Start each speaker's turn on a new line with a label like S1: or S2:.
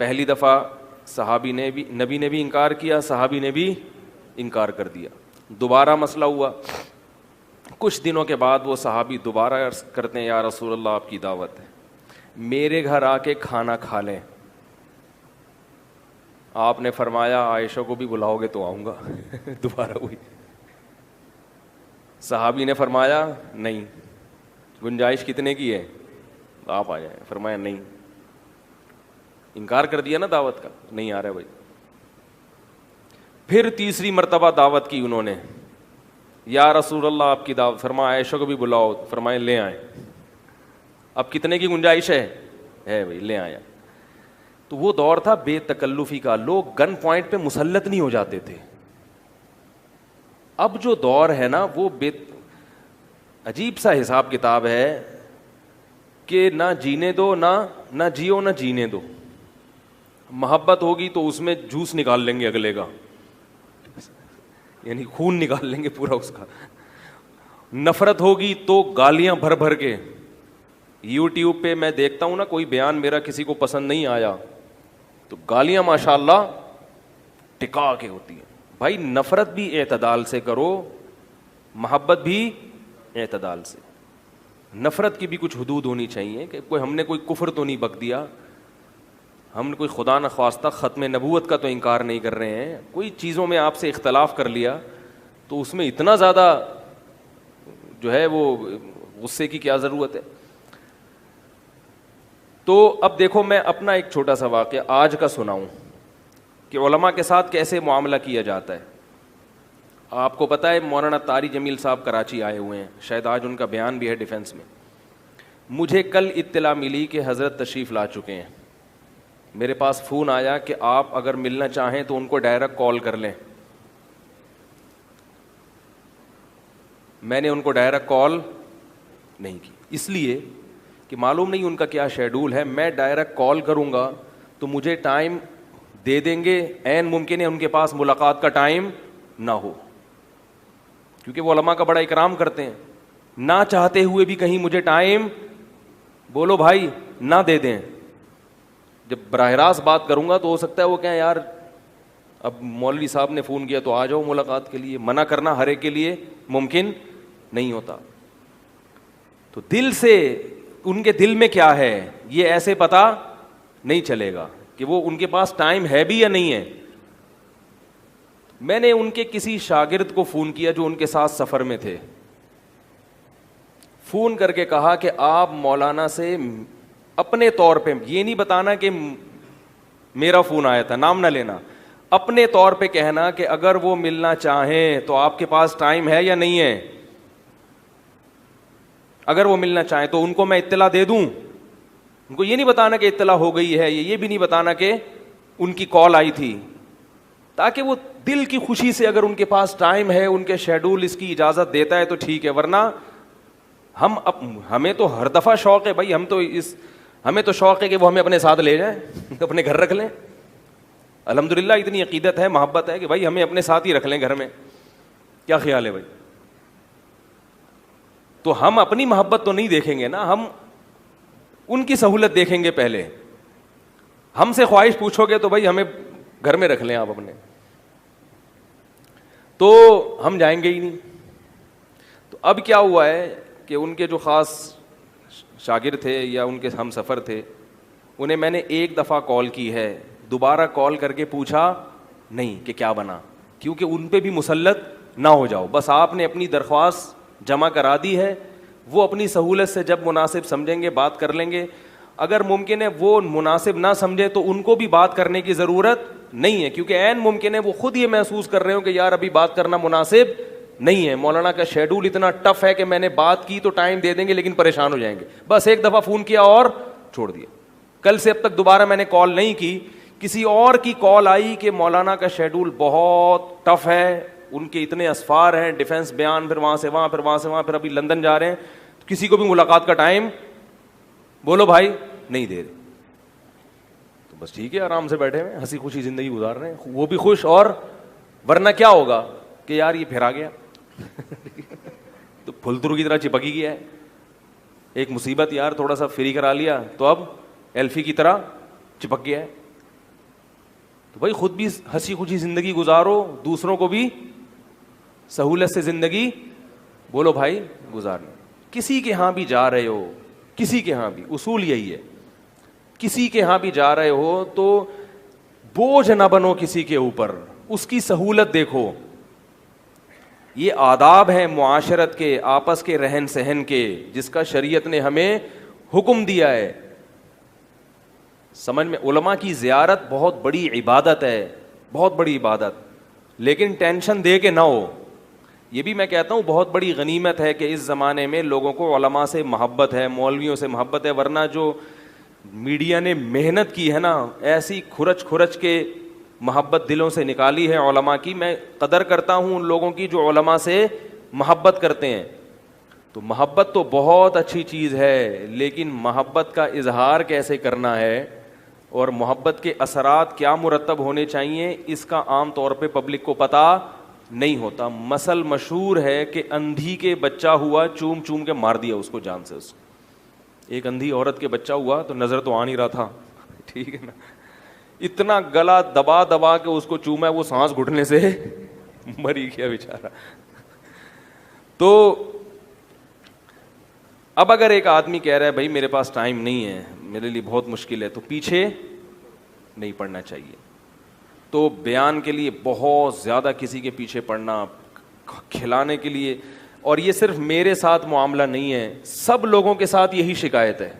S1: پہلی دفعہ صحابی نے بھی, نبی نے بھی انکار کیا, صحابی نے بھی انکار کر دیا. دوبارہ مسئلہ ہوا. کچھ دنوں کے بعد وہ صحابی دوبارہ عرض کرتے ہیں, یا رسول اللہ آپ کی دعوت ہے, میرے گھر آ کے کھانا کھا لیں. آپ نے فرمایا عائشہ کو بھی بلاؤ گے تو آؤں گا. دوبارہ ہوئی. صحابی نے فرمایا نہیں, گنجائش کتنے کی ہے, آپ آ جائیں. فرمایا نہیں, انکار کر دیا نا دعوت کا, نہیں آ رہا بھائی. پھر تیسری مرتبہ دعوت کی انہوں نے, یا رسول اللہ آپ کی دعوت. فرمایا عائشہ کو بھی بلاؤ. فرمائے لے آئیں. اب کتنے کی گنجائش ہے بھائی, لے آیا. تو وہ دور تھا بے تکلفی کا, لوگ گن پوائنٹ پہ مسلط نہیں ہو جاتے تھے. اب جو دور ہے نا وہ عجیب سا حساب کتاب ہے کہ نہ جینے دو, نہ جیو نہ جینے دو. محبت ہوگی تو اس میں جوس نکال لیں گے اگلے کا, یعنی خون نکال لیں گے پورا اس کا. نفرت ہوگی تو گالیاں بھر بھر کے. یوٹیوب پہ میں دیکھتا ہوں نا, کوئی بیان میرا کسی کو پسند نہیں آیا تو گالیاں ماشاءاللہ ٹکا کے ہوتی ہیں. بھائی نفرت بھی اعتدال سے کرو, محبت بھی اعتدال سے. نفرت کی بھی کچھ حدود ہونی چاہیے کہ ہم نے کوئی کفر تو نہیں بک دیا, ہم نے کوئی خدا نخواستہ ختم نبوت کا تو انکار نہیں کر رہے ہیں. کوئی چیزوں میں آپ سے اختلاف کر لیا تو اس میں اتنا زیادہ جو ہے وہ غصے کی کیا ضرورت ہے. تو اب دیکھو میں اپنا ایک چھوٹا سا واقعہ آج کا سناؤں کہ علماء کے ساتھ کیسے معاملہ کیا جاتا ہے. آپ کو پتہ ہے مولانا طاری جمیل صاحب کراچی آئے ہوئے ہیں, شاید آج ان کا بیان بھی ہے ڈیفنس میں. مجھے کل اطلاع ملی کہ حضرت تشریف لا چکے ہیں. میرے پاس فون آیا کہ آپ اگر ملنا چاہیں تو ان کو ڈائریکٹ کال کر لیں. میں نے ان کو ڈائریکٹ کال نہیں کی, اس لیے کہ معلوم نہیں ان کا کیا شیڈول ہے. میں ڈائریکٹ کال کروں گا تو مجھے ٹائم دے دیں گے, عین ممکن ہے ان کے پاس ملاقات کا ٹائم نہ ہو, کیونکہ وہ علماء کا بڑا اکرام کرتے ہیں. نہ چاہتے ہوئے بھی کہیں مجھے ٹائم بولو بھائی نہ دے دیں. جب براہ راست بات کروں گا تو ہو سکتا ہے وہ کہیں یار اب مولوی صاحب نے فون کیا تو آ جاؤ ملاقات کے لیے. منع کرنا ہر ایک کے لیے ممکن نہیں ہوتا. تو دل سے ان کے دل میں کیا ہے یہ ایسے پتہ نہیں چلے گا کہ وہ ان کے پاس ٹائم ہے بھی یا نہیں ہے. میں نے ان کے کسی شاگرد کو فون کیا جو ان کے ساتھ سفر میں تھے. فون کر کے کہا کہ آپ مولانا سے اپنے طور پہ, یہ نہیں بتانا کہ میرا فون آیا تھا, نام نہ لینا, اپنے طور پہ کہنا کہ اگر وہ ملنا چاہیں تو آپ کے پاس ٹائم ہے یا نہیں ہے. اگر وہ ملنا چاہیں تو ان کو میں اطلاع دے دوں. ان کو یہ نہیں بتانا کہ اطلاع ہو گئی ہے, یہ بھی نہیں بتانا کہ ان کی کال آئی تھی, تاکہ وہ دل کی خوشی سے اگر ان کے پاس ٹائم ہے, ان کے شیڈول اس کی اجازت دیتا ہے تو ٹھیک ہے, ورنہ ہمیں تو ہر دفعہ شوق ہے بھائی, ہمیں تو شوق ہے کہ وہ ہمیں اپنے ساتھ لے جائیں, اپنے گھر رکھ لیں. الحمدللہ اتنی عقیدت ہے, محبت ہے کہ بھائی ہمیں اپنے ساتھ ہی رکھ لیں گھر میں. کیا خیال ہے بھائی؟ تو ہم اپنی محبت تو نہیں دیکھیں گے نا, ہم ان کی سہولت دیکھیں گے پہلے. ہم سے خواہش پوچھو گے تو بھائی ہمیں گھر میں رکھ لیں آپ اپنے, تو ہم جائیں گے ہی نہیں. تو اب کیا ہوا ہے کہ ان کے جو خاص شاگرد تھے یا ان کے ہم سفر تھے, انہیں میں نے ایک دفعہ کال کی ہے, دوبارہ کال کر کے پوچھا نہیں کہ کیا بنا, کیونکہ ان پہ بھی مسلط نہ ہو جاؤ. بس آپ نے اپنی درخواست جمع کرا دی ہے, وہ اپنی سہولت سے جب مناسب سمجھیں گے بات کر لیں گے. اگر ممکن ہے وہ مناسب نہ سمجھے تو ان کو بھی بات کرنے کی ضرورت نہیں ہے, کیونکہ عین ممکن ہے وہ خود یہ محسوس کر رہے ہو کہ یار ابھی بات کرنا مناسب نہیں ہے, مولانا کا شیڈول اتنا ٹف ہے کہ میں نے بات کی تو ٹائم دے دیں گے لیکن پریشان ہو جائیں گے. بس ایک دفعہ فون کیا اور چھوڑ دیا. کل سے اب تک دوبارہ میں نے کال نہیں کی. کسی اور کی کال آئی کہ مولانا کا شیڈول بہت ٹف ہے, ان کے اتنے اسفار ہیں, ڈیفنس بیان, پھر وہاں سے وہاں, پھر وہاں سے وہاں, پھر ابھی لندن جا رہے ہیں, کسی کو بھی ملاقات کا ٹائم بولو بھائی نہیں دے رہے. تو بس ٹھیک ہے, آرام سے بیٹھے ہوئے ہنسی خوشی زندگی گزار رہے ہیں, وہ بھی خوش. اور ورنہ کیا ہوگا کہ یار یہ پھر آ گیا تو پھلترو کی طرح چپکی گیا ہے. ایک مصیبت یار, تھوڑا سا فری کرا لیا تو اب ایلفی کی طرح چپک گیا ہے. تو بھائی خود بھی ہنسی خوشی زندگی گزارو, دوسروں کو بھی سہولت سے زندگی بولو بھائی گزارنا. کسی کے ہاں بھی جا رہے ہو, کسی کے ہاں بھی, اصول یہی ہے, کسی کے ہاں بھی جا رہے ہو تو بوجھ نہ بنو کسی کے اوپر, اس کی سہولت دیکھو. یہ آداب ہیں معاشرت کے, آپس کے رہن سہن کے, جس کا شریعت نے ہمیں حکم دیا ہے. سمجھ میں, علماء کی زیارت بہت بڑی عبادت ہے, بہت بڑی عبادت, لیکن ٹینشن دے کے نہ ہو. یہ بھی میں کہتا ہوں بہت بڑی غنیمت ہے کہ اس زمانے میں لوگوں کو علماء سے محبت ہے, مولویوں سے محبت ہے, ورنہ جو میڈیا نے محنت کی ہے نا, ایسی کھرچ کھرچ کے محبت دلوں سے نکالی ہے علماء کی. میں قدر کرتا ہوں ان لوگوں کی جو علماء سے محبت کرتے ہیں. تو محبت تو بہت اچھی چیز ہے, لیکن محبت کا اظہار کیسے کرنا ہے اور محبت کے اثرات کیا مرتب ہونے چاہیے, اس کا عام طور پہ پبلک کو پتہ نہیں ہوتا. مثل مشہور ہے کہ اندھی کے بچہ ہوا, چوم چوم کے مار دیا اس کو جان سے. اس ایک اندھی عورت کے بچہ ہوا تو نظر تو آ نہیں رہا تھا, ٹھیک ہے نا, اتنا گلا دبا دبا کے اس کو چوما, وہ سانس گھٹنے سے مری گیا بیچارہ. تو اب اگر ایک آدمی کہہ رہا ہے بھائی میرے پاس ٹائم نہیں ہے, میرے لیے بہت مشکل ہے, تو پیچھے نہیں پڑنا چاہیے. تو بیان کے لیے بہت زیادہ کسی کے پیچھے پڑنا, کھلانے کے لیے, اور یہ صرف میرے ساتھ معاملہ نہیں ہے, سب لوگوں کے ساتھ یہی شکایت ہے.